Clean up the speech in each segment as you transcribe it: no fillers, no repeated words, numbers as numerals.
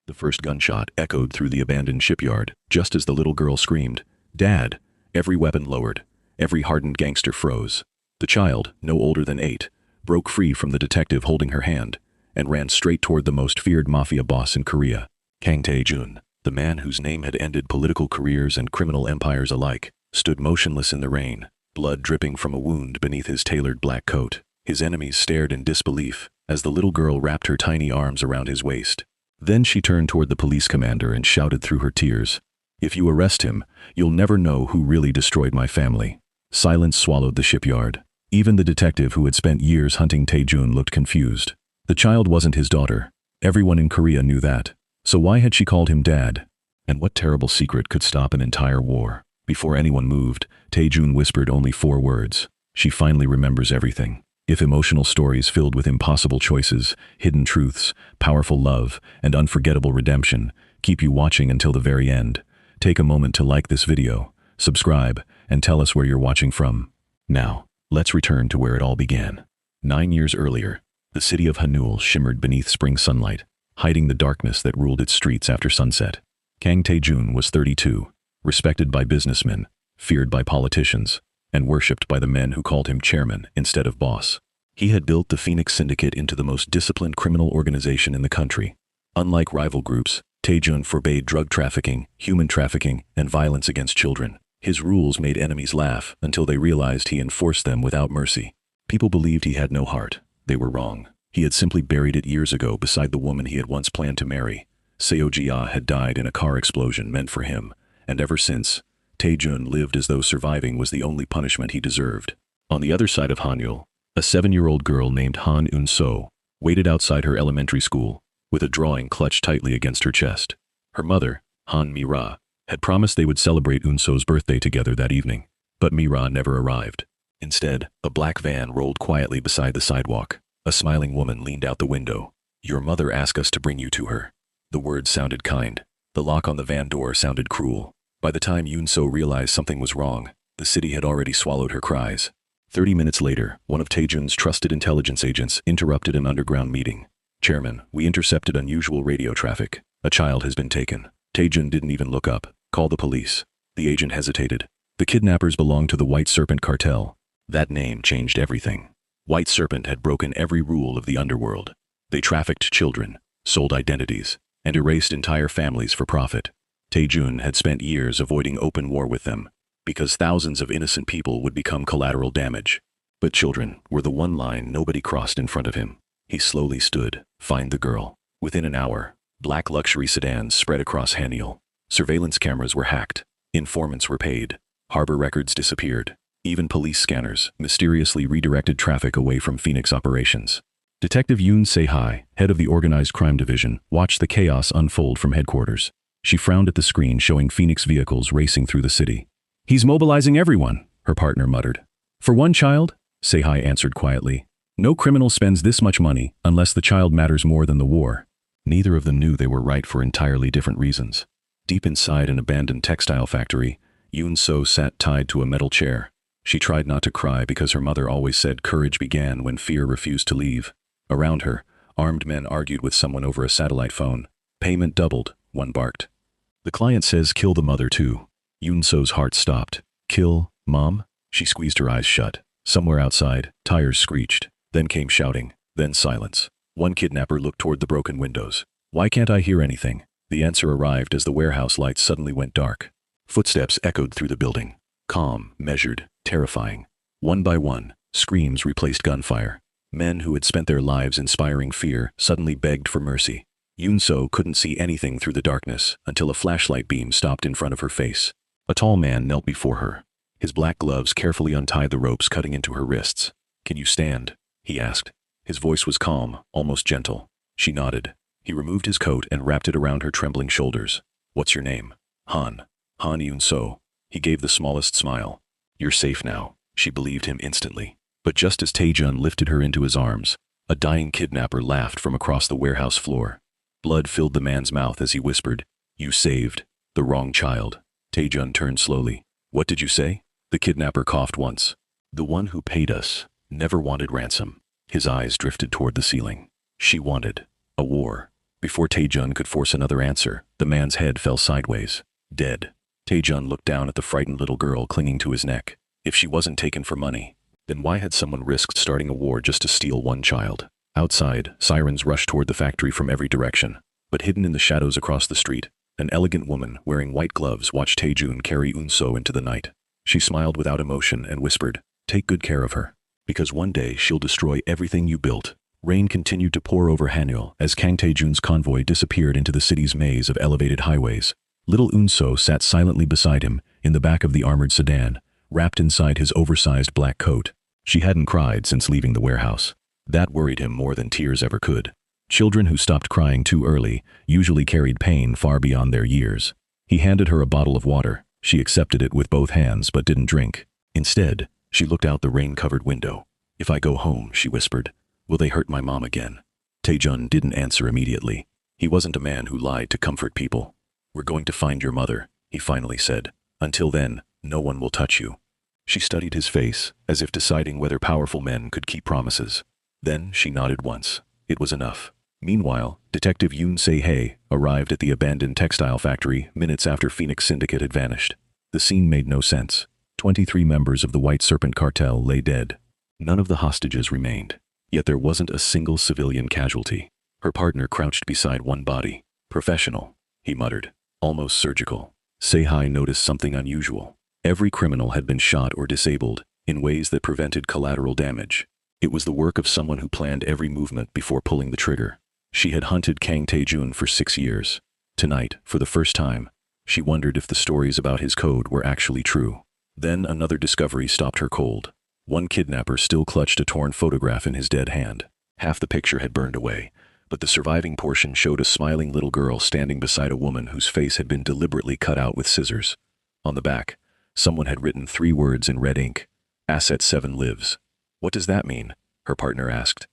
The first gunshot echoed through the abandoned shipyard, just as the little girl screamed, "Dad!" Every weapon lowered. Every hardened gangster froze. The child, no older than 8, broke free from the detective holding her hand and ran straight toward the most feared mafia boss in Korea, Kang Tae-jun. The man whose name had ended political careers and criminal empires alike stood motionless in the rain, blood dripping from a wound beneath his tailored black coat. His enemies stared in disbelief as the little girl wrapped her tiny arms around his waist. Then she turned toward the police commander and shouted through her tears, "If you arrest him, you'll never know who really destroyed my family." Silence swallowed the shipyard. Even the detective who had spent years hunting Tae-jun looked confused. The child wasn't his daughter. Everyone in Korea knew that. So why had she called him Dad? And what terrible secret could stop an entire war? Before anyone moved, Tae-jun whispered only 4 words. She finally remembers everything. If emotional stories filled with impossible choices, hidden truths, powerful love, and unforgettable redemption keep you watching until the very end, take a moment to like this video, subscribe, and tell us where you're watching from. Now, let's return to where it all began. 9 years earlier, the city of Hanul shimmered beneath spring sunlight, hiding the darkness that ruled its streets after sunset. Kang Tae-jun was 32, respected by businessmen, feared by politicians, and worshipped by the men who called him chairman instead of boss. He had built the Phoenix Syndicate into the most disciplined criminal organization in the country. Unlike rival groups, Tae-jun forbade drug trafficking, human trafficking, and violence against children. His rules made enemies laugh until they realized he enforced them without mercy. People believed he had no heart. They were wrong. He had simply buried it years ago beside the woman he had once planned to marry. Seo Ji-ah had died in a car explosion meant for him, and ever since, Tae-jun lived as though surviving was the only punishment he deserved. On the other side of Hanul, a 7-year-old girl named Han Eun-so waited outside her elementary school, with a drawing clutched tightly against her chest. Her mother, Han Mi-ra, had promised they would celebrate Eun-so's birthday together that evening, but Mi-ra never arrived. Instead, a black van rolled quietly beside the sidewalk. A smiling woman leaned out the window. "Your mother asked us to bring you to her." The words sounded kind. The lock on the van door sounded cruel. By the time Eun-so realized something was wrong, the city had already swallowed her cries. 30 minutes later, one of Tae-jun's trusted intelligence agents interrupted an underground meeting. "Chairman, we intercepted unusual radio traffic. A child has been taken." Tae-jun didn't even look up. "Call the police." The agent hesitated. "The kidnappers belonged to the White Serpent cartel." That name changed everything. White Serpent had broken every rule of the underworld. They trafficked children, sold identities, and erased entire families for profit. Tae-jun had spent years avoiding open war with them, because thousands of innocent people would become collateral damage. But children were the one line nobody crossed in front of him. He slowly stood, "Find the girl." Within an hour, black luxury sedans spread across Hanul. Surveillance cameras were hacked. Informants were paid. Harbor records disappeared. Even police scanners mysteriously redirected traffic away from Phoenix operations. Detective Yoon Se-hai, head of the Organized Crime Division, watched the chaos unfold from headquarters. She frowned at the screen showing Phoenix vehicles racing through the city. "He's mobilizing everyone," her partner muttered. "For one child?" Se-hai answered quietly. "No criminal spends this much money unless the child matters more than the war." Neither of them knew they were right for entirely different reasons. Deep inside an abandoned textile factory, Yoon-so sat tied to a metal chair. She tried not to cry because her mother always said courage began when fear refused to leave. Around her, armed men argued with someone over a satellite phone. "Payment doubled," one barked. "The client says kill the mother too." Yoon-so's heart stopped. "Kill, Mom?" She squeezed her eyes shut. Somewhere outside, tires screeched. Then came shouting, then silence. One kidnapper looked toward the broken windows. "Why can't I hear anything?" The answer arrived as the warehouse lights suddenly went dark. Footsteps echoed through the building. Calm, measured, terrifying. One by one, screams replaced gunfire. Men who had spent their lives inspiring fear suddenly begged for mercy. Yoon-so couldn't see anything through the darkness until a flashlight beam stopped in front of her face. A tall man knelt before her. His black gloves carefully untied the ropes cutting into her wrists. "Can you stand?" he asked. His voice was calm, almost gentle. She nodded. He removed his coat and wrapped it around her trembling shoulders. "What's your name?" "Han. Han Yoon-so." He gave the smallest smile. "You're safe now." She believed him instantly. But just as Tae-jun lifted her into his arms, a dying kidnapper laughed from across the warehouse floor. Blood filled the man's mouth as he whispered, "You saved the wrong child." Tae-jun turned slowly. "What did you say?" The kidnapper coughed once. "The one who paid us never wanted ransom." His eyes drifted toward the ceiling. "She wanted a war." Before Tae-jun could force another answer, the man's head fell sideways. Dead. Tae-jun looked down at the frightened little girl clinging to his neck. If she wasn't taken for money, then why had someone risked starting a war just to steal one child? Outside, sirens rushed toward the factory from every direction. But hidden in the shadows across the street, an elegant woman wearing white gloves watched Tae-jun carry Eun-soo into the night. She smiled without emotion and whispered, "Take good care of her, because one day she'll destroy everything you built." Rain continued to pour over Hanul as Kang Tae-jun's convoy disappeared into the city's maze of elevated highways. Little Eun-soo sat silently beside him, in the back of the armored sedan, wrapped inside his oversized black coat. She hadn't cried since leaving the warehouse. That worried him more than tears ever could. Children who stopped crying too early usually carried pain far beyond their years. He handed her a bottle of water. She accepted it with both hands but didn't drink. Instead, she looked out the rain-covered window. "If I go home," she whispered, "will they hurt my mom again?" Tae-jun didn't answer immediately. He wasn't a man who lied to comfort people. "We're going to find your mother," he finally said. "Until then, no one will touch you." She studied his face, as if deciding whether powerful men could keep promises. Then she nodded once. It was enough. Meanwhile, Detective Yoon Se-hae arrived at the abandoned textile factory minutes after Phoenix Syndicate had vanished. The scene made no sense. 23 members of the White Serpent cartel lay dead. None of the hostages remained. Yet there wasn't a single civilian casualty. Her partner crouched beside one body. "Professional," he muttered. "Almost surgical." Se-hae noticed something unusual. Every criminal had been shot or disabled in ways that prevented collateral damage. It was the work of someone who planned every movement before pulling the trigger. She had hunted Kang Tae-jun for 6 years. Tonight, for the first time, she wondered if the stories about his code were actually true. Then another discovery stopped her cold. One kidnapper still clutched a torn photograph in his dead hand. Half the picture had burned away, but the surviving portion showed a smiling little girl standing beside a woman whose face had been deliberately cut out with scissors. On the back, someone had written 3 words in red ink: "Asset 7 lives." "What does that mean?" her partner asked.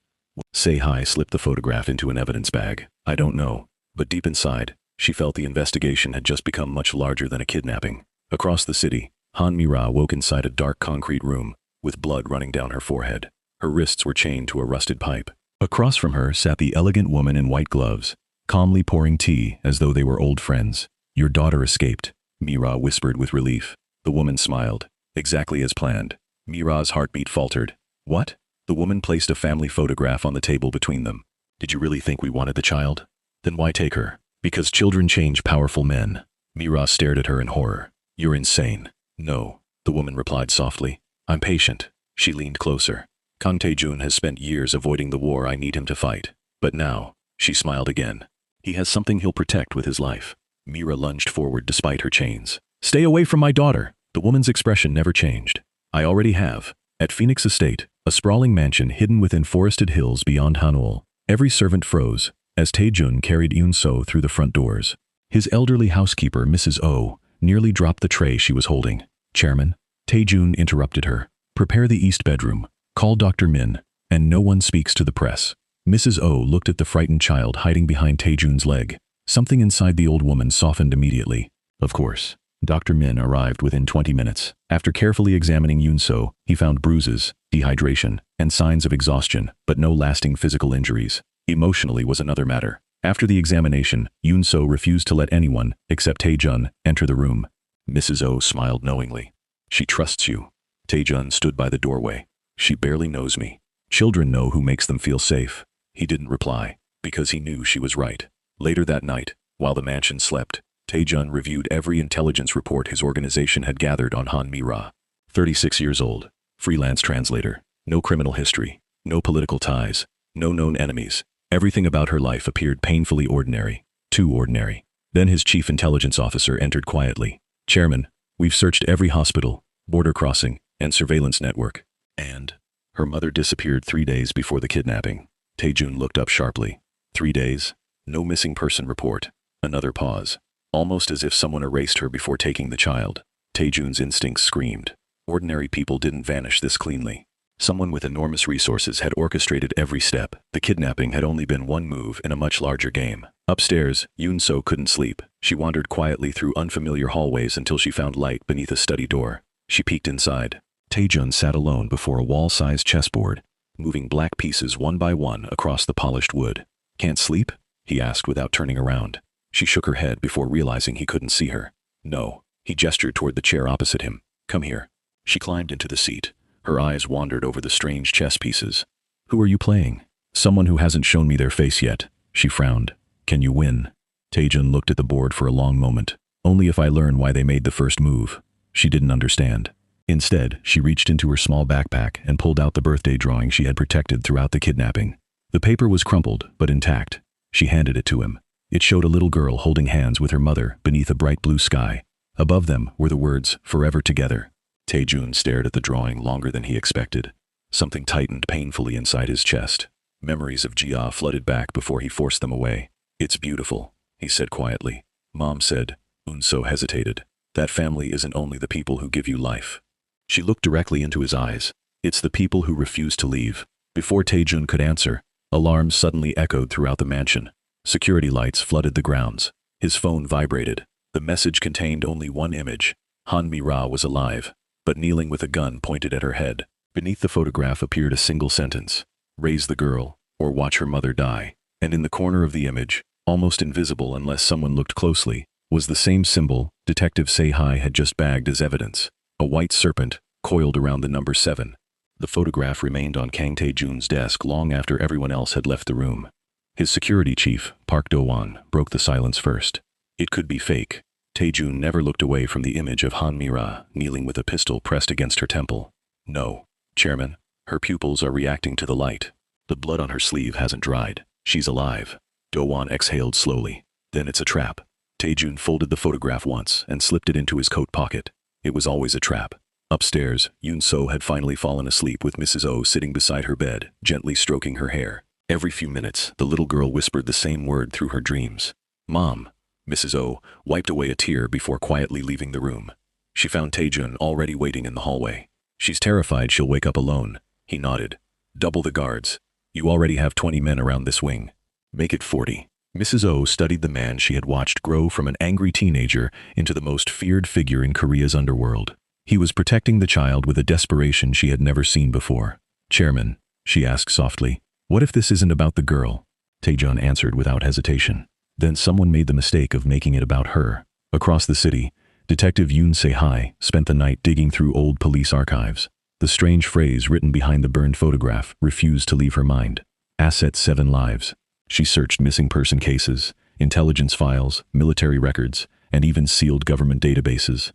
Se-hae slipped the photograph into an evidence bag. "I don't know." But deep inside, she felt the investigation had just become much larger than a kidnapping. Across the city, Han Mi-ra woke inside a dark concrete room, with blood running down her forehead. Her wrists were chained to a rusted pipe. Across from her sat the elegant woman in white gloves, calmly pouring tea as though they were old friends. "Your daughter escaped," Mi-ra whispered with relief. The woman smiled. "Exactly as planned." Mi-ra's heartbeat faltered. "What?" The woman placed a family photograph on the table between them. "Did you really think we wanted the child? Then why take her?" "Because children change powerful men." Mi-ra stared at her in horror. "You're insane." "No," the woman replied softly. "I'm patient." She leaned closer. "Kang Tae-jun has spent years avoiding the war I need him to fight. But now," she smiled again, "he has something he'll protect with his life." Mi-ra lunged forward despite her chains. "Stay away from my daughter!" The woman's expression never changed. "I already have." At Phoenix Estate, a sprawling mansion hidden within forested hills beyond Hanul, every servant froze as Tae-jun carried Eun-soo through the front doors. His elderly housekeeper, Mrs. Oh, nearly dropped the tray she was holding. "Chairman," Tae-jun interrupted her. "Prepare the east bedroom. Call Dr. Min, and no one speaks to the press." Mrs. Oh looked at the frightened child hiding behind Tae-jun's leg. Something inside the old woman softened immediately. Of course. Dr. Min arrived within 20 minutes. After carefully examining Eun-soo, he found bruises, dehydration, and signs of exhaustion, but no lasting physical injuries. Emotionally was another matter. After the examination, Eun-soo refused to let anyone, except Tae-jun, enter the room. Mrs. Oh smiled knowingly. "She trusts you." Tae-jun stood by the doorway. "She barely knows me. Children know who makes them feel safe." He didn't reply, because he knew she was right. Later that night, while the mansion slept, Tae-jun reviewed every intelligence report his organization had gathered on Han Mi-ra. 36 years old, freelance translator, no criminal history, no political ties, no known enemies. Everything about her life appeared painfully ordinary, too ordinary. Then his chief intelligence officer entered quietly. "Chairman, we've searched every hospital, border crossing, and surveillance network." And her mother disappeared 3 days before the kidnapping. Tae-jun looked up sharply. 3 days? No missing person report. Another pause. Almost as if someone erased her before taking the child. Tae-jun's instincts screamed. Ordinary people didn't vanish this cleanly. Someone with enormous resources had orchestrated every step. The kidnapping had only been one move in a much larger game. Upstairs, Eun-soo couldn't sleep. She wandered quietly through unfamiliar hallways until she found light beneath a study door. She peeked inside. Tae-jun sat alone before a wall-sized chessboard, moving black pieces one by one across the polished wood. "Can't sleep?" he asked without turning around. She shook her head before realizing he couldn't see her. No. He gestured toward the chair opposite him. Come here. She climbed into the seat. Her eyes wandered over the strange chess pieces. Who are you playing? Someone who hasn't shown me their face yet. She frowned. Can you win? Tae-jun looked at the board for a long moment. Only if I learn why they made the first move. She didn't understand. Instead, she reached into her small backpack and pulled out the birthday drawing she had protected throughout the kidnapping. The paper was crumpled, but intact. She handed it to him. It showed a little girl holding hands with her mother beneath a bright blue sky. Above them were the words, "Forever Together." Tae-jun stared at the drawing longer than he expected. Something tightened painfully inside his chest. Memories of Jia flooded back before he forced them away. It's beautiful, he said quietly. Mom said. Unso hesitated. That family isn't only the people who give you life. She looked directly into his eyes. It's the people who refuse to leave. Before Tae-jun could answer, alarms suddenly echoed throughout the mansion. Security lights flooded the grounds. His phone vibrated. The message contained only one image. Han Mi-ra was alive, but kneeling with a gun pointed at her head. Beneath the photograph appeared a single sentence. Raise the girl, or watch her mother die. And in the corner of the image, almost invisible unless someone looked closely, was the same symbol Detective Sei-hai had just bagged as evidence. A white serpent, coiled around the number 7. The photograph remained on Kang Tae-jun's desk long after everyone else had left the room. His security chief, Park Do-won, broke the silence first. It could be fake. Tae-jun never looked away from the image of Han Mi-ra kneeling with a pistol pressed against her temple. No, Chairman, her pupils are reacting to the light. The blood on her sleeve hasn't dried. She's alive. Do-won exhaled slowly. Then it's a trap. Tae-jun folded the photograph once and slipped it into his coat pocket. It was always a trap. Upstairs, Yoon-so had finally fallen asleep with Mrs. Oh sitting beside her bed, gently stroking her hair. Every few minutes, the little girl whispered the same word through her dreams. Mom. Mrs. Oh wiped away a tear before quietly leaving the room. She found Tae-jun already waiting in the hallway. She's terrified she'll wake up alone. He nodded. Double the guards. You already have 20 men around this wing. Make it 40. Mrs. Oh studied the man she had watched grow from an angry teenager into the most feared figure in Korea's underworld. He was protecting the child with a desperation she had never seen before. Chairman, she asked softly, what if this isn't about the girl? Tae-jun answered without hesitation. Then someone made the mistake of making it about her. Across the city, Detective Yoon Se-hai spent the night digging through old police archives. The strange phrase written behind the burned photograph refused to leave her mind. Asset 7 lives. She searched missing person cases, intelligence files, military records, and even sealed government databases.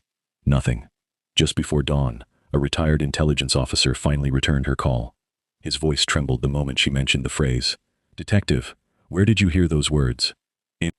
Nothing. Just before dawn, a retired intelligence officer finally returned her call. His voice trembled the moment she mentioned the phrase. Detective, where did you hear those words?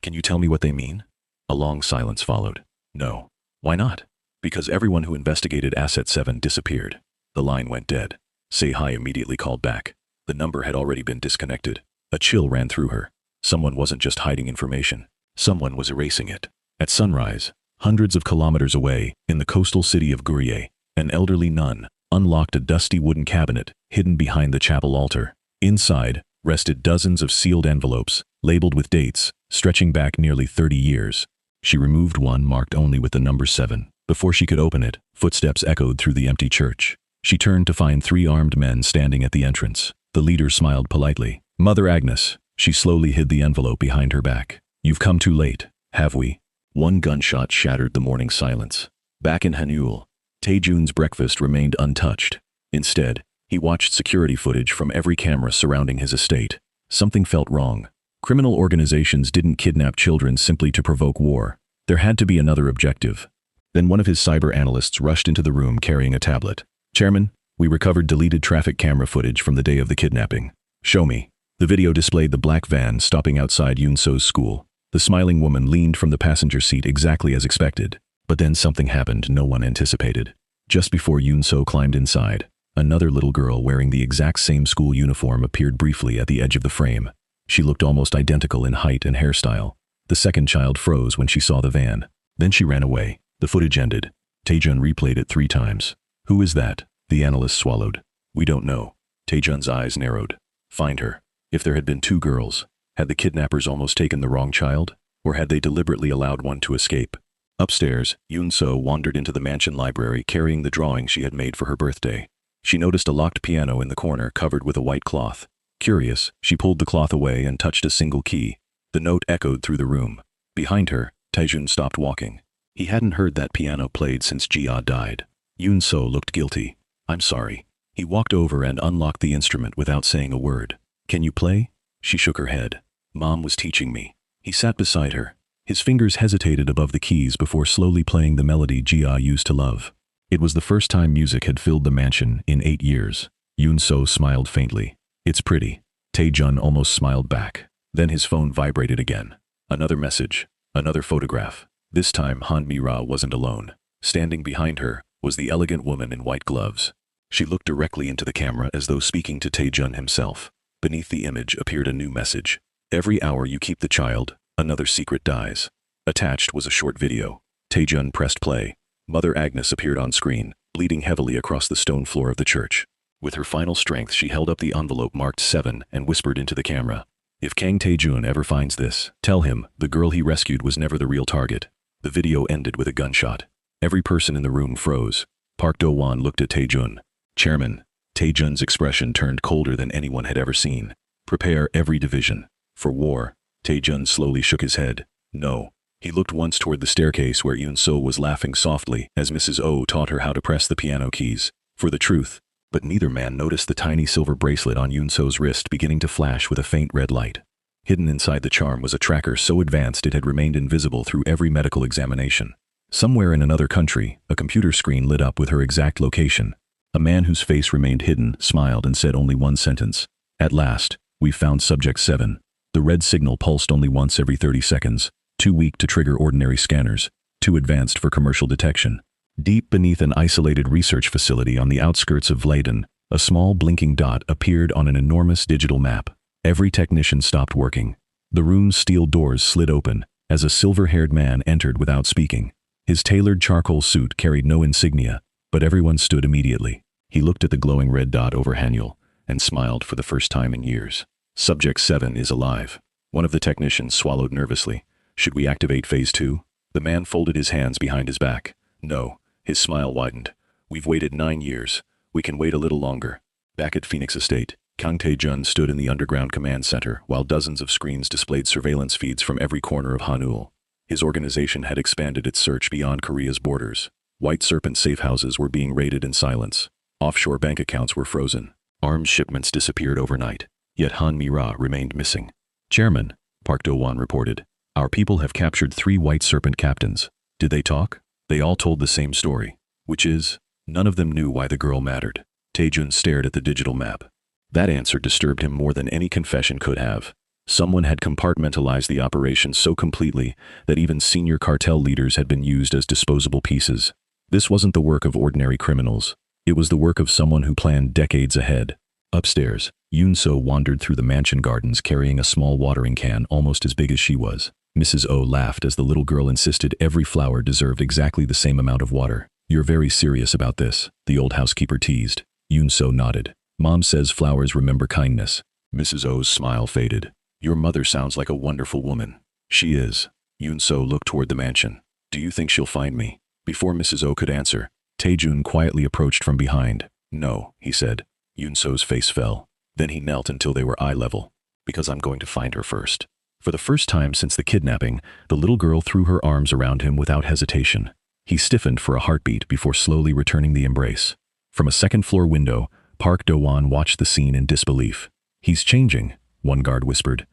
Can you tell me what they mean? A long silence followed. No. Why not? Because everyone who investigated Asset 7 disappeared. The line went dead. Se-hai immediately called back. The number had already been disconnected. A chill ran through her. Someone wasn't just hiding information. Someone was erasing it. At sunrise, hundreds of kilometers away, in the coastal city of Gurye, an elderly nun unlocked a dusty wooden cabinet hidden behind the chapel altar. Inside rested dozens of sealed envelopes, labeled with dates, stretching back nearly 30 years. She removed one marked only with the number 7. Before she could open it, footsteps echoed through the empty church. She turned to find 3 armed men standing at the entrance. The leader smiled politely. Mother Agnes. She slowly hid the envelope behind her back. You've come too late, have we? One gunshot shattered the morning silence. Back in Hanul, Tae-jun's breakfast remained untouched. Instead, he watched security footage from every camera surrounding his estate. Something felt wrong. Criminal organizations didn't kidnap children simply to provoke war. There had to be another objective. Then one of his cyber analysts rushed into the room carrying a tablet. Chairman, we recovered deleted traffic camera footage from the day of the kidnapping. Show me. The video displayed the black van stopping outside Yoon-so's school. The smiling woman leaned from the passenger seat exactly as expected. But then something happened no one anticipated. Just before Yoon-so climbed inside, another little girl wearing the exact same school uniform appeared briefly at the edge of the frame. She looked almost identical in height and hairstyle. The second child froze when she saw the van. Then she ran away. The footage ended. Tae-jun replayed it 3 times. Who is that? The analyst swallowed. We don't know. Tae-jun's eyes narrowed. Find her. If there had been 2 girls, had the kidnappers almost taken the wrong child? Or had they deliberately allowed one to escape? Upstairs, Yoon-so wandered into the mansion library carrying the drawing she had made for her birthday. She noticed a locked piano in the corner covered with a white cloth. Curious, she pulled the cloth away and touched a single key. The note echoed through the room. Behind her, Tae-jun stopped walking. He hadn't heard that piano played since Jia died. Yoon-so looked guilty. I'm sorry. He walked over and unlocked the instrument without saying a word. Can you play? She shook her head. Mom was teaching me. He sat beside her. His fingers hesitated above the keys before slowly playing the melody Jia used to love. It was the first time music had filled the mansion in 8 years. Yoon-so smiled faintly. It's pretty. Tae-jun almost smiled back. Then his phone vibrated again. Another message. Another photograph. This time Han Mi-ra wasn't alone. Standing behind her was the elegant woman in white gloves. She looked directly into the camera as though speaking to Tae-jun himself. Beneath the image appeared a new message. Every hour you keep the child, another secret dies. Attached was a short video. Tae-jun pressed play. Mother Agnes appeared on screen, bleeding heavily across the stone floor of the church. With her final strength, she held up the envelope marked 7 and whispered into the camera. If Kang Tae-jun ever finds this, tell him the girl he rescued was never the real target. The video ended with a gunshot. Every person in the room froze. Park Do-won looked at Tae-jun. Chairman. Tae-jun's expression turned colder than anyone had ever seen. Prepare every division. For war. Tae-jun slowly shook his head. No. He looked once toward the staircase where Yoon-so was laughing softly as Mrs. Oh taught her how to press the piano keys. For the truth. But neither man noticed the tiny silver bracelet on Yoon-so's wrist beginning to flash with a faint red light. Hidden inside the charm was a tracker so advanced it had remained invisible through every medical examination. Somewhere in another country, a computer screen lit up with her exact location. A man whose face remained hidden smiled and said only one sentence. At last, we've found subject 7. The red signal pulsed only once every 30 seconds. Too weak to trigger ordinary scanners. Too advanced for commercial detection. Deep beneath an isolated research facility on the outskirts of Vladen, a small blinking dot appeared on an enormous digital map. Every technician stopped working. The room's steel doors slid open as a silver-haired man entered without speaking. His tailored charcoal suit carried no insignia, but everyone stood immediately. He looked at the glowing red dot over Hanyul and smiled for the first time in years. Subject 7 is alive. One of the technicians swallowed nervously. Should we activate phase 2? The man folded his hands behind his back. No. His smile widened. We've waited 9 years. We can wait a little longer. Back at Phoenix Estate, Kang Tae-jun stood in the underground command center while dozens of screens displayed surveillance feeds from every corner of Hanyul. His organization had expanded its search beyond Korea's borders. White Serpent safe houses were being raided in silence. Offshore bank accounts were frozen. Arms shipments disappeared overnight. Yet Han Mi-ra remained missing. Chairman, Park Do-won reported. Our people have captured 3 White Serpent captains. Did they talk? They all told the same story, which is, none of them knew why the girl mattered. Tae-jun stared at the digital map. That answer disturbed him more than any confession could have. Someone had compartmentalized the operation so completely that even senior cartel leaders had been used as disposable pieces. This wasn't the work of ordinary criminals. It was the work of someone who planned decades ahead. Upstairs, Yoon-so wandered through the mansion gardens carrying a small watering can almost as big as she was. Mrs. Oh laughed as the little girl insisted every flower deserved exactly the same amount of water. You're very serious about this, the old housekeeper teased. Yoon-so nodded. Mom says flowers remember kindness. Mrs. Oh's smile faded. Your mother sounds like a wonderful woman. She is. Yoon-so looked toward the mansion. Do you think she'll find me? Before Mrs. Oh could answer, Tae-jun quietly approached from behind. No, he said. Yoon-so's face fell. Then he knelt until they were eye level. Because I'm going to find her first. For the first time since the kidnapping, the little girl threw her arms around him without hesitation. He stiffened for a heartbeat before slowly returning the embrace. From a second-floor window, Park Do-won watched the scene in disbelief. He's changing, one guard whispered.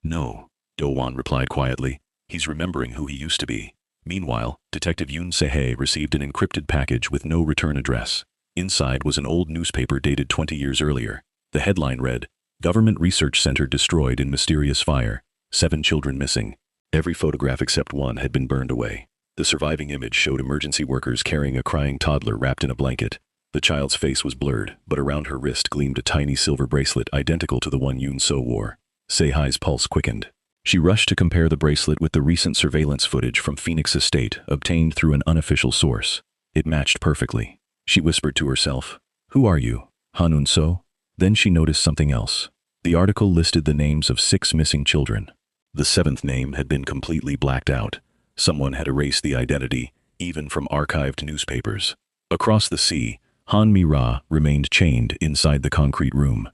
No, Do-won replied quietly. He's remembering who he used to be. Meanwhile, Detective Yoon Se-hae received an encrypted package with no return address. Inside was an old newspaper dated 20 years earlier. The headline read, Government Research Center destroyed in mysterious fire. 7 children missing. Every photograph except one had been burned away. The surviving image showed emergency workers carrying a crying toddler wrapped in a blanket. The child's face was blurred, but around her wrist gleamed a tiny silver bracelet identical to the one Yoon-so wore. Se-hae's pulse quickened. She rushed to compare the bracelet with the recent surveillance footage from Phoenix Estate obtained through an unofficial source. It matched perfectly. She whispered to herself, Who are you, Han-un-so? Then she noticed something else. The article listed the names of 6 missing children. The 7th name had been completely blacked out. Someone had erased the identity, even from archived newspapers. Across the sea, Han Mi-ra remained chained inside the concrete room.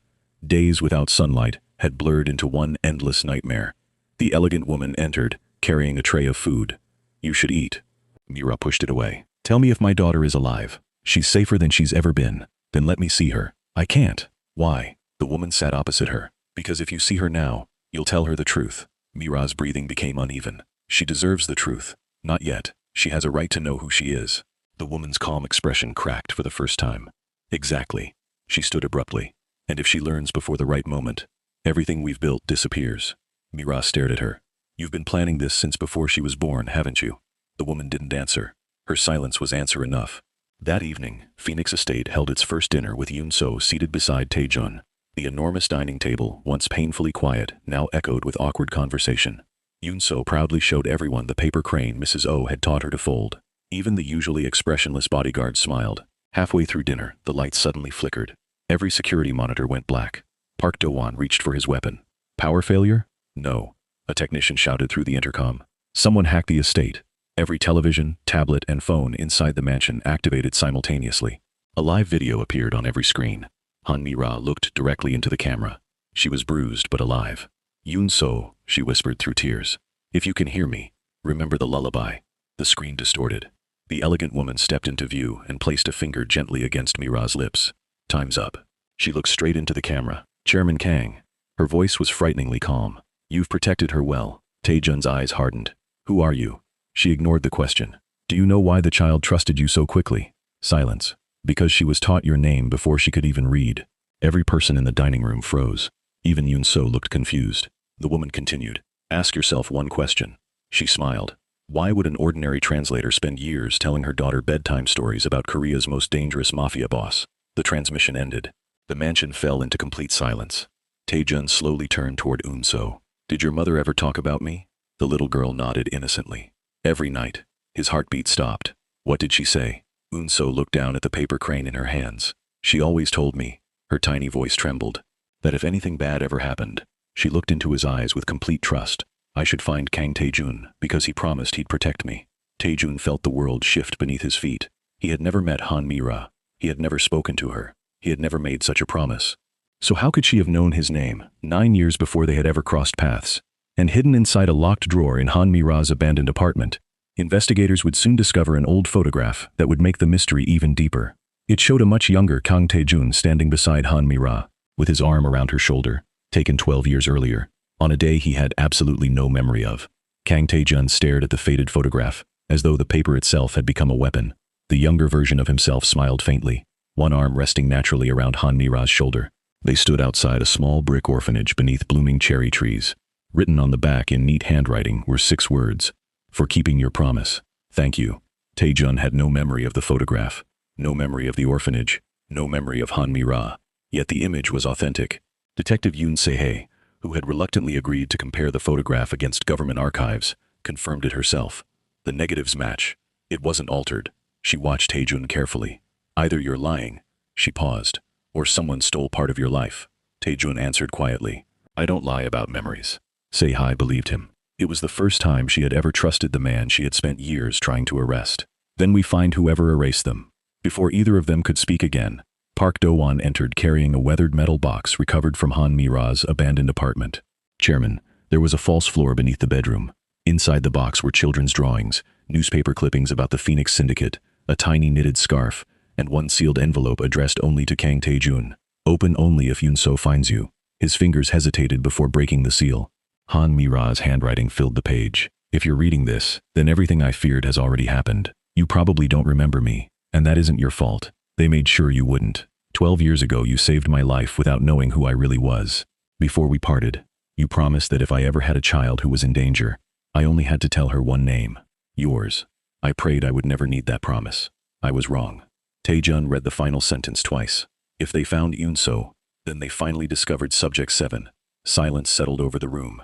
Days without sunlight had blurred into one endless nightmare. The elegant woman entered, carrying a tray of food. You should eat. Mira pushed it away. Tell me if my daughter is alive. She's safer than she's ever been. Then let me see her. I can't. Why? The woman sat opposite her. Because if you see her now, you'll tell her the truth. Mira's breathing became uneven. She deserves the truth. Not yet. She has a right to know who she is. The woman's calm expression cracked for the first time. Exactly. She stood abruptly. And if she learns before the right moment, everything we've built disappears. Mira stared at her. You've been planning this since before she was born, haven't you? The woman didn't answer. Her silence was answer enough. That evening, Phoenix Estate held its first dinner with Yoon-so seated beside Tae-jun. The enormous dining table, once painfully quiet, now echoed with awkward conversation. Yoon-so proudly showed everyone the paper crane Mrs. Oh had taught her to fold. Even the usually expressionless bodyguard smiled. Halfway through dinner, the lights suddenly flickered. Every security monitor went black. Park Do-won reached for his weapon. Power failure? No. A technician shouted through the intercom. Someone hacked the estate. Every television, tablet, and phone inside the mansion activated simultaneously. A live video appeared on every screen. Han Mi-ra looked directly into the camera. She was bruised but alive. Yoon-so, she whispered through tears. If you can hear me, remember the lullaby. The screen distorted. The elegant woman stepped into view and placed a finger gently against Mira's lips. Time's up. She looked straight into the camera. Chairman Kang. Her voice was frighteningly calm. You've protected her well. Tae-jun's eyes hardened. Who are you? She ignored the question. Do you know why the child trusted you so quickly? Silence. Because she was taught your name before she could even read. Every person in the dining room froze. Even Yoon-so looked confused. The woman continued. Ask yourself one question. She smiled. Why would an ordinary translator spend years telling her daughter bedtime stories about Korea's most dangerous mafia boss? The transmission ended. The mansion fell into complete silence. Tae-jun slowly turned toward Yoon-so. Did your mother ever talk about me? The little girl nodded innocently. Every night. His heartbeat stopped. What did she say? Yoon-so looked down at the paper crane in her hands. She always told me, her tiny voice trembled, that if anything bad ever happened, she looked into his eyes with complete trust. I should find Kang Tae-jun because he promised he'd protect me. Tae-jun felt the world shift beneath his feet. He had never met Han Mi-ra. He had never spoken to her. He had never made such a promise. So how could she have known his name 9 years before they had ever crossed paths? And hidden inside a locked drawer in Han Mi-ra's abandoned apartment, investigators would soon discover an old photograph that would make the mystery even deeper. It showed a much younger Kang Tae-jun standing beside Han Mi-ra, with his arm around her shoulder, taken 12 years earlier, on a day he had absolutely no memory of. Kang Tae-jun stared at the faded photograph, as though the paper itself had become a weapon. The younger version of himself smiled faintly, one arm resting naturally around Han Mi-ra's shoulder. They stood outside a small brick orphanage beneath blooming cherry trees. Written on the back in neat handwriting were 6 words. For keeping your promise. Thank you. Tae-jun had no memory of the photograph, no memory of the orphanage, no memory of Han Mi-ra. Yet the image was authentic. Detective Yoon Se-hae, who had reluctantly agreed to compare the photograph against government archives, confirmed it herself. The negatives match. It wasn't altered. She watched Tae-jun carefully. Either you're lying, she paused, or someone stole part of your life. Tae-jun answered quietly. I don't lie about memories. Se-hae believed him. It was the first time she had ever trusted the man she had spent years trying to arrest. Then we find whoever erased them. Before either of them could speak again, Park Do-won entered carrying a weathered metal box recovered from Han Mi-ra's abandoned apartment. Chairman, there was a false floor beneath the bedroom. Inside the box were children's drawings, newspaper clippings about the Phoenix Syndicate, a tiny knitted scarf, and one sealed envelope addressed only to Kang Tae-jun. Open only if Yoon-so finds you. His fingers hesitated before breaking the seal. Han Mi-ra's handwriting filled the page. If you're reading this, then everything I feared has already happened. You probably don't remember me, and that isn't your fault. They made sure you wouldn't. 12 years ago you saved my life without knowing who I really was. Before we parted, you promised that if I ever had a child who was in danger, I only had to tell her one name. Yours. I prayed I would never need that promise. I was wrong. Tae-jun read the final sentence twice. If they found Yoon-so, then they finally discovered Subject 7. Silence settled over the room.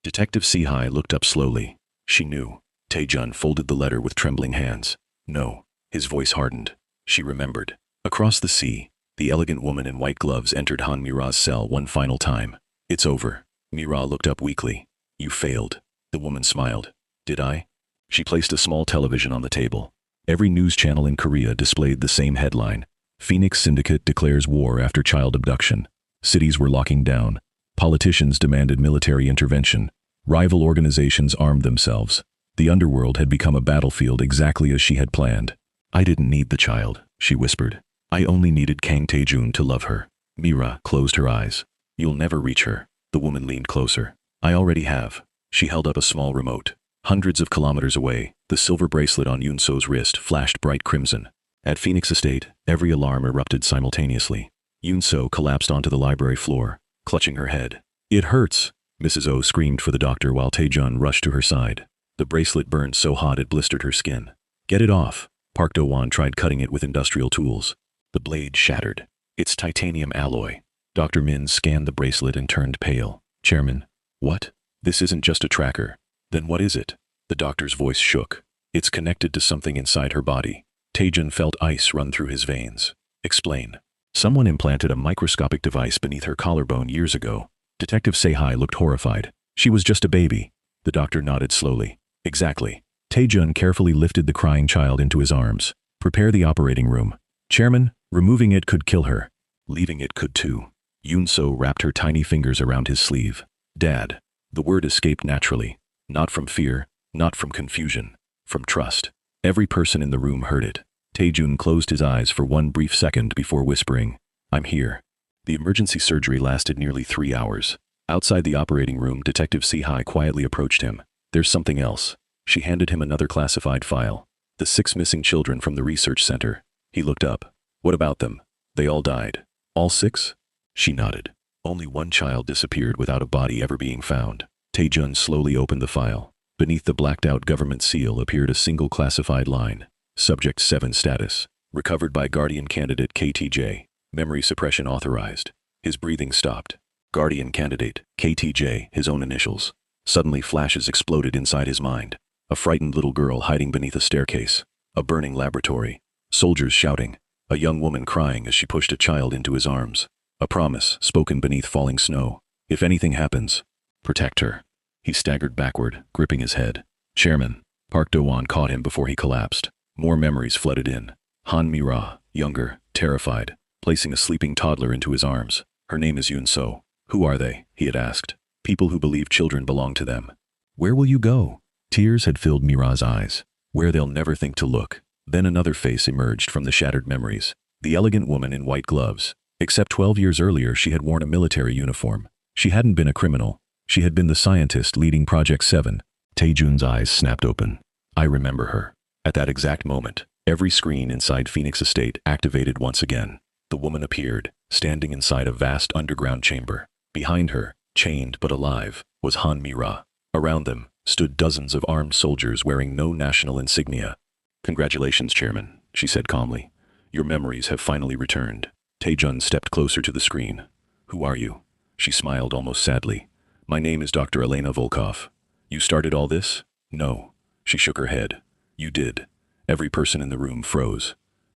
Detective Se-hae looked up slowly. She knew. Tae-jun folded the letter with trembling hands. No. His voice hardened. She remembered. Across the sea, the elegant woman in white gloves entered Han Mi-ra's cell one final time. It's over. Mi-ra looked up weakly. You failed. The woman smiled. Did I? She placed a small television on the table. Every news channel in Korea displayed the same headline. Phoenix Syndicate declares war after child abduction. Cities were locking down. Politicians demanded military intervention. Rival organizations armed themselves. The underworld had become a battlefield exactly as she had planned. I didn't need the child, she whispered. I only needed Kang Tae-jun to love her. Mira closed her eyes. You'll never reach her. The woman leaned closer. I already have. She held up a small remote. Hundreds of kilometers away, the silver bracelet on Yoon-so's wrist flashed bright crimson. At Phoenix Estate, every alarm erupted simultaneously. Yoon-so collapsed onto the library floor, clutching her head. It hurts, Mrs. O screamed for the doctor while Tae-jun rushed to her side. The bracelet burned so hot it blistered her skin. Get it off. Park Do-won tried cutting it with industrial tools. The blade shattered. It's titanium alloy. Dr. Min scanned the bracelet and turned pale. Chairman, what? This isn't just a tracker. Then what is it? The doctor's voice shook. It's connected to something inside her body. Tae-jun felt ice run through his veins. Explain. Someone implanted a microscopic device beneath her collarbone years ago. Detective Sehai looked horrified. She was just a baby. The doctor nodded slowly. Exactly. Tae-jun carefully lifted the crying child into his arms. Prepare the operating room. Chairman, removing it could kill her. Leaving it could too. Yoon-so wrapped her tiny fingers around his sleeve. Dad. The word escaped naturally. Not from fear, not from confusion. From trust. Every person in the room heard it. Tae-jun closed his eyes for one brief second before whispering, I'm here. The emergency surgery lasted nearly 3 hours. Outside the operating room, Detective Sehai quietly approached him. There's something else. She handed him another classified file. The 6 missing children from the research center. He looked up. What about them? They all died. All 6? She nodded. Only one child disappeared without a body ever being found. Tae-jun slowly opened the file. Beneath the blacked-out government seal appeared a single classified line. Subject 7 status. Recovered by Guardian Candidate KTJ. Memory suppression authorized. His breathing stopped. Guardian Candidate, KTJ, his own initials. Suddenly flashes exploded inside his mind. A frightened little girl hiding beneath a staircase. A burning laboratory. Soldiers shouting. A young woman crying as she pushed a child into his arms. A promise spoken beneath falling snow. If anything happens, protect her. He staggered backward, gripping his head. Chairman. Park Do-won caught him before he collapsed. More memories flooded in. Han Mi-ra, younger, terrified, placing a sleeping toddler into his arms. Her name is Yoon-so. Who are they? He had asked. People who believe children belong to them. Where will you go? Tears had filled Mira's eyes. Where they'll never think to look. Then another face emerged from the shattered memories. The elegant woman in white gloves. Except 12 years earlier she had worn a military uniform. She hadn't been a criminal. She had been the scientist leading Project 7. Tae-jun's eyes snapped open. I remember her. At that exact moment, every screen inside Phoenix Estate activated once again. The woman appeared, standing inside a vast underground chamber. Behind her, chained but alive, was Han Mi-ra. Around them stood dozens of armed soldiers wearing no national insignia. Congratulations, Chairman, she said calmly. Your memories have finally returned. Tae-jun stepped closer to the screen. Who are you? She smiled almost sadly. My name is Dr. Elena Volkov. You started all this? No. She shook her head. You did. Every person in the room froze.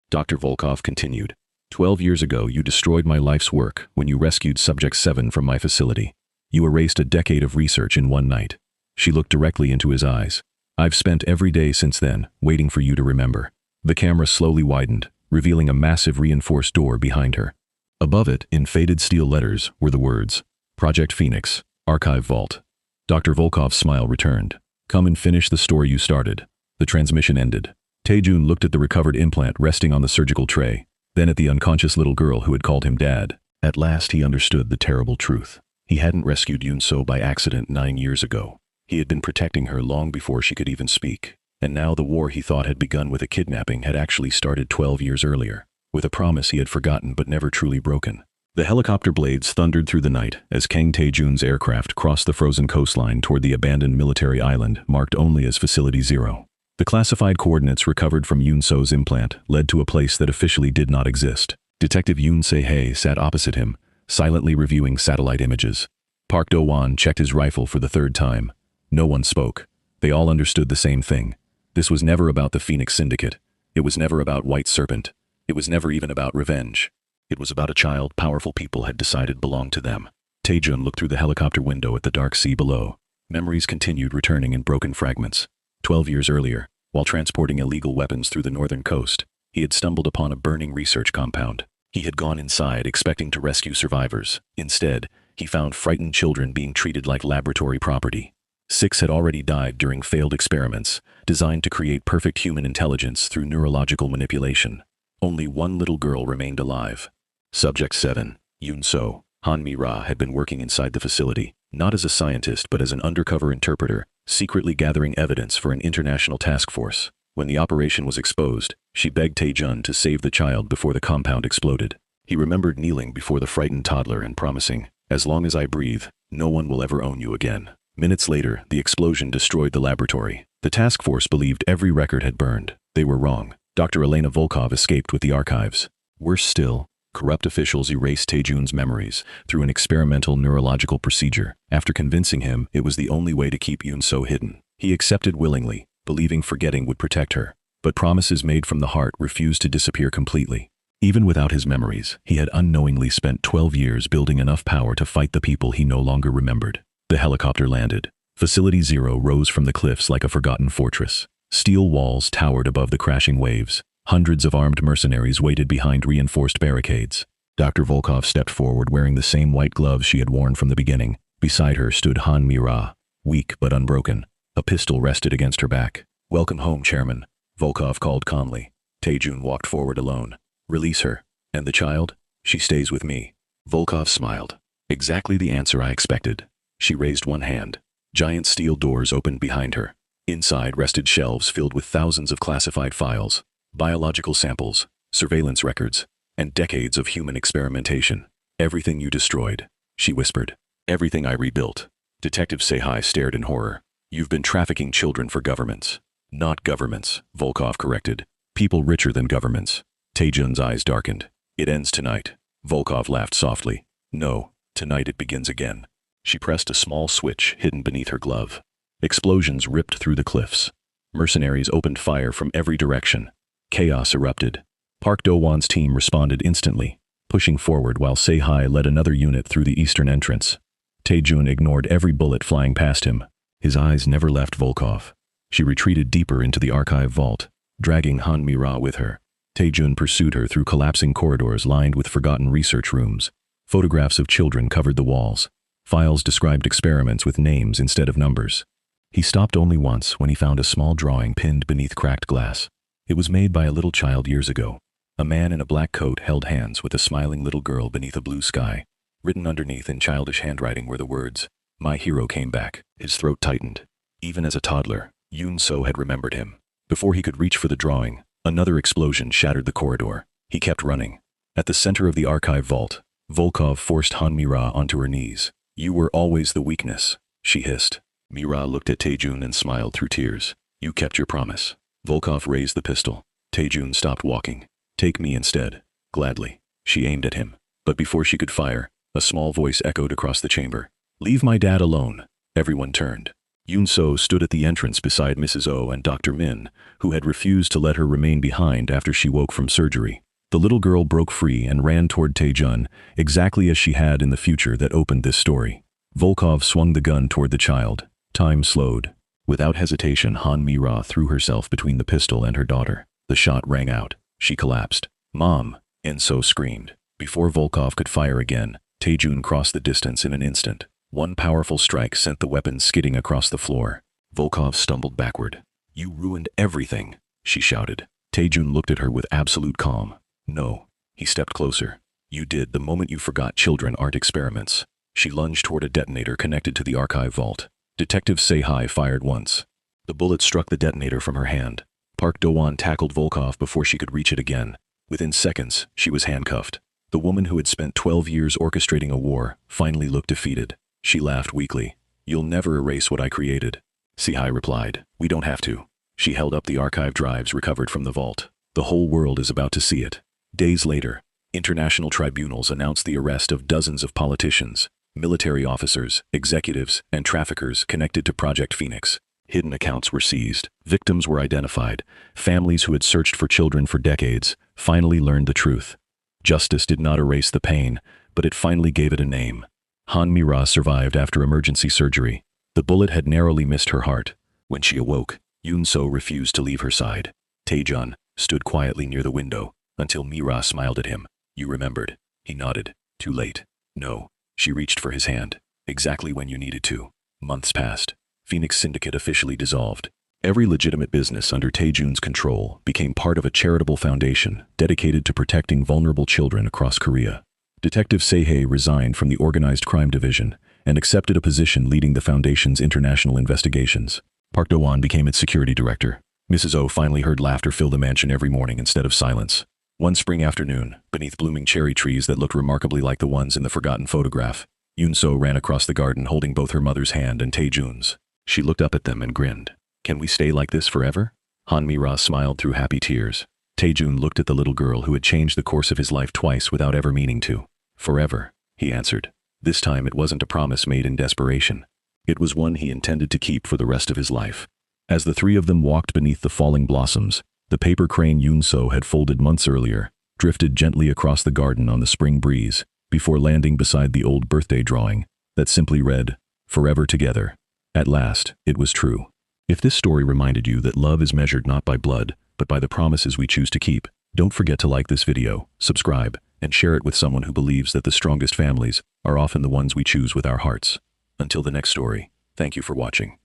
Dr. Volkov continued. 12 years ago, you destroyed my life's work when you rescued Subject 7 from my facility. You erased a decade of research in one night. She looked directly into his eyes. I've spent every day since then, waiting for you to remember. The camera slowly widened, revealing a massive reinforced door behind her. Above it, in faded steel letters, were the words, Project Phoenix, Archive Vault. Dr. Volkov's smile returned. Come and finish the story you started. The transmission ended. Tae-jun looked at the recovered implant resting on the surgical tray, then at the unconscious little girl who had called him Dad. At last he understood the terrible truth. He hadn't rescued Yoon-so by accident 9 years ago. He had been protecting her long before she could even speak. And now the war he thought had begun with a kidnapping had actually started 12 years earlier, with a promise he had forgotten but never truly broken. The helicopter blades thundered through the night as Kang Tae-jun's aircraft crossed the frozen coastline toward the abandoned military island marked only as Facility 0. The classified coordinates recovered from Yoon-so's implant led to a place that officially did not exist. Detective Yoon Se-hae sat opposite him, silently reviewing satellite images. Park Do-won checked his rifle for the 3rd time. No one spoke. They all understood the same thing. This was never about the Phoenix Syndicate. It was never about White Serpent. It was never even about revenge. It was about a child powerful people had decided belonged to them. Tae-jun looked through the helicopter window at the dark sea below. Memories continued returning in broken fragments. 12 years earlier, while transporting illegal weapons through the northern coast, he had stumbled upon a burning research compound. He had gone inside expecting to rescue survivors. Instead, he found frightened children being treated like laboratory property. 6 had already died during failed experiments, designed to create perfect human intelligence through neurological manipulation. Only one little girl remained alive. Subject 7. Yoon-so. Han Mi-ra had been working inside the facility, not as a scientist but as an undercover interpreter, secretly gathering evidence for an international task force. When the operation was exposed, she begged Tae-jun to save the child before the compound exploded. He remembered kneeling before the frightened toddler and promising, "As long as I breathe, no one will ever own you again." Minutes later, the explosion destroyed the laboratory. The task force believed every record had burned. They were wrong. Dr. Elena Volkov escaped with the archives. Worse still, corrupt officials erased Tae-jun's memories through an experimental neurological procedure. After convincing him it was the only way to keep Yoon-so hidden, he accepted willingly, believing forgetting would protect her. But promises made from the heart refused to disappear completely. Even without his memories, he had unknowingly spent 12 years building enough power to fight the people he no longer remembered. The helicopter landed. Facility 0 rose from the cliffs like a forgotten fortress. Steel walls towered above the crashing waves. Hundreds of armed mercenaries waited behind reinforced barricades. Dr. Volkov stepped forward wearing the same white gloves she had worn from the beginning. Beside her stood Han Mi-ra, weak but unbroken. A pistol rested against her back. "Welcome home, Chairman," Volkov called calmly. Tae-jun walked forward alone. "Release her. And the child? She stays with me." Volkov smiled. Exactly the answer I expected. She raised one hand. Giant steel doors opened behind her. Inside rested shelves filled with thousands of classified files, biological samples, surveillance records, and decades of human experimentation. "Everything you destroyed," she whispered. "Everything I rebuilt." Detective Sehai stared in horror. "You've been trafficking children for governments." "Not governments," Volkov corrected. "People richer than governments." Tae-jun's eyes darkened. "It ends tonight." Volkov laughed softly. "No, tonight it begins again." She pressed a small switch hidden beneath her glove. Explosions ripped through the cliffs. Mercenaries opened fire from every direction. Chaos erupted. Park Do-won's team responded instantly, pushing forward while Sehai led another unit through the eastern entrance. Tae-jun ignored every bullet flying past him. His eyes never left Volkov. She retreated deeper into the archive vault, dragging Han Mi-ra with her. Tae-jun pursued her through collapsing corridors lined with forgotten research rooms. Photographs of children covered the walls. Files described experiments with names instead of numbers. He stopped only once when he found a small drawing pinned beneath cracked glass. It was made by a little child years ago. A man in a black coat held hands with a smiling little girl beneath a blue sky. Written underneath in childish handwriting were the words, "My hero came back." His throat tightened. Even as a toddler, Yoon-so had remembered him. Before he could reach for the drawing, another explosion shattered the corridor. He kept running. At the center of the archive vault, Volkov forced Han Mi-ra onto her knees. "You were always the weakness," she hissed. Mi-ra looked at Tae-jun and smiled through tears. "You kept your promise." Volkov raised the pistol. Tae-jun stopped walking. "Take me instead." "Gladly." She aimed at him. But before she could fire, a small voice echoed across the chamber. "Leave my dad alone." Everyone turned. Yoon-so stood at the entrance beside Mrs. Oh and Dr. Min, who had refused to let her remain behind after she woke from surgery. The little girl broke free and ran toward Tae-jun, exactly as she had in the future that opened this story. Volkov swung the gun toward the child. Time slowed. Without hesitation, Han Mi-ra threw herself between the pistol and her daughter. The shot rang out. She collapsed. "Mom!" Enso screamed. Before Volkov could fire again, Tae-jun crossed the distance in an instant. One powerful strike sent the weapon skidding across the floor. Volkov stumbled backward. "You ruined everything," she shouted. Tae-jun looked at her with absolute calm. "No." He stepped closer. "You did the moment you forgot children aren't experiments." She lunged toward a detonator connected to the archive vault. Detective Sehai fired once. The bullet struck the detonator from her hand. Park Do-won tackled Volkov before she could reach it again. Within seconds, she was handcuffed. The woman who had spent 12 years orchestrating a war finally looked defeated. She laughed weakly. "You'll never erase what I created." Sehai replied, "We don't have to." She held up the archive drives recovered from the vault. "The whole world is about to see it." Days later, international tribunals announced the arrest of dozens of politicians, military officers, executives, and traffickers connected to Project Phoenix. Hidden accounts were seized. Victims were identified. Families who had searched for children for decades finally learned the truth. Justice did not erase the pain, but it finally gave it a name. Han Mi-ra survived after emergency surgery. The bullet had narrowly missed her heart. When she awoke, Yoon-so refused to leave her side. Tae-jun stood quietly near the window until Mi-ra smiled at him. "You remembered." He nodded. "Too late." "No." She reached for his hand. "Exactly when you needed to." Months passed. Phoenix Syndicate officially dissolved. Every legitimate business under Tae-jun's control became part of a charitable foundation dedicated to protecting vulnerable children across Korea. Detective Sehye resigned from the Organized Crime Division and accepted a position leading the foundation's international investigations. Park Do-won became its security director. Mrs. Oh finally heard laughter fill the mansion every morning instead of silence. One spring afternoon, beneath blooming cherry trees that looked remarkably like the ones in the forgotten photograph, Yoon-so ran across the garden holding both her mother's hand and Tae-jun's. She looked up at them and grinned. "Can we stay like this forever?" Han Mi-ra smiled through happy tears. Tae-jun looked at the little girl who had changed the course of his life twice without ever meaning to. "Forever," he answered. This time it wasn't a promise made in desperation. It was one he intended to keep for the rest of his life. As the three of them walked beneath the falling blossoms, the paper crane Yoon-so had folded months earlier drifted gently across the garden on the spring breeze before landing beside the old birthday drawing that simply read, "Forever Together." At last, it was true. If this story reminded you that love is measured not by blood, but by the promises we choose to keep, don't forget to like this video, subscribe, and share it with someone who believes that the strongest families are often the ones we choose with our hearts. Until the next story, thank you for watching.